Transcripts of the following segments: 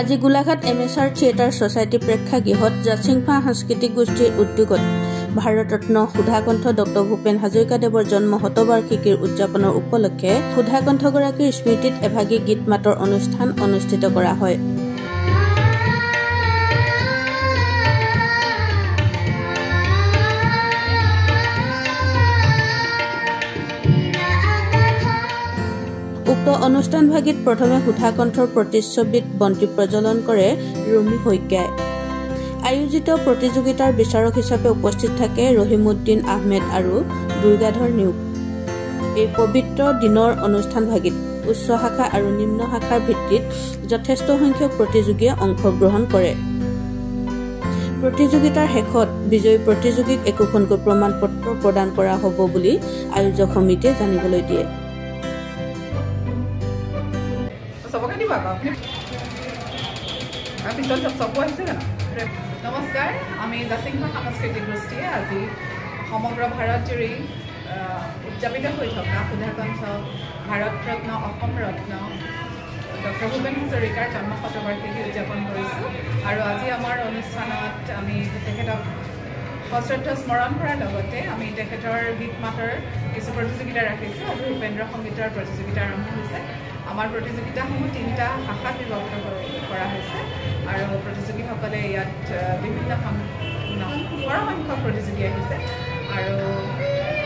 আজি Golaghat MSR theatre society প্ৰেক্ষাগৃহত জাচিংফা সাংস্কৃতিক গোষ্ঠীৰ উদ্যোগত ভাৰতৰত্ন সুধাকণ্ঠ ডক্টৰ ভূপেন হাজৰিকাদেৱৰ জন্ম শতবাৰ্ষিকীৰ উদযাপনৰ উপলক্ষে সুধাকণ্ঠগৰাকীৰ স্মৃতিত এভাগী গীত মাতৰ অনুষ্ঠান অনুষ্ঠিত কৰা হয়। উক্ত অনুষ্ঠানভাগীত প্ৰথমে সুধাকণ্ঠৰ প্ৰতিচ্ছবিত বন্তি প্ৰজ্বলন কৰে ৰুমি শইকীয়াই। আয়োজিত প্ৰতিযোগিতাৰ বিচাৰক হিচাপে উপস্থিত থাকে ৰহিমউদ্দিন আহমেদ আৰু দুৰ্গাধৰ নিয়োগ। এই পবিত্ৰ দিনৰ অনুষ্ঠানভাগীত উচ্চ শাখা আৰু নিম্ন শাখাৰ ভিত্তিত যথেষ্ট সংখ্যক প্ৰতিযোগীয়ে অংশগ্ৰহণ কৰে। প্ৰতিযোগিতাৰ শেষত বিজয়ী প্ৰতিযোগীক একোখনকৈ প্ৰমাণ পত্ৰ প্ৰদান কৰা হ'ব বুলি আয়োজক সমিতিয়ে জানিবলৈ দিয়ে। নমস্কাৰ, আমি জাচিংফা সাংস্কৃতিক গোষ্ঠীয়ে আজি সমগ্ৰ ভাৰতজুৰি উদযাপিত হৈ থকা সুধাকণ্ঠ ভাৰতৰত্ন অসম ৰত্ন ডক্টৰ ভূপেন হাজৰিকাৰ জন্ম শতবাৰ্ষিকী উদযাপন কৰিছোঁ। আৰু আজি আমাৰ অনুষ্ঠানত আমি তেখেতক সশ্ৰদ্ধ স্মৰণ কৰাৰ লগতে আমি তেখেতৰ গীত মাতৰ কিছু প্ৰতিযোগিতা ৰাখিছোঁ। আজি উপেন্দ্ৰ সংগীতৰ প্ৰতিযোগিতা আৰম্ভ হৈছে। আমাৰ প্ৰতিযোগিতাসমূহ 3টা শাখাত বিভক্ত কৰা হৈছে আৰু প্ৰতিযোগীসকলে ইয়াত বিভিন্ন সংখ্যক প্ৰতিযোগী আহিছে আৰু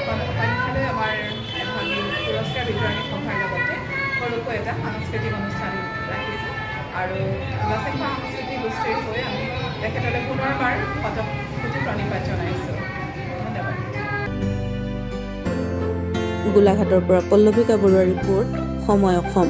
সংখ্যালৈ আমাৰ এভাগী পুৰস্কাৰ বিতৰণী সভাৰ লগতে সৰুকৈ এটা সাংস্কৃতিক অনুষ্ঠান ৰাখিছে। আৰু জাচিংফা সাংস্কৃতিক গোষ্ঠীৰ হৈ আমি তেখেতলৈ পুনৰবাৰ শতকোটি প্ৰণিপাত জনাইছোঁ। ধন্যবাদ। গোলাঘাটৰ পৰা পল্লৱিকা বৰুৱাৰ ৰিপৰ্ট, সময় অসম।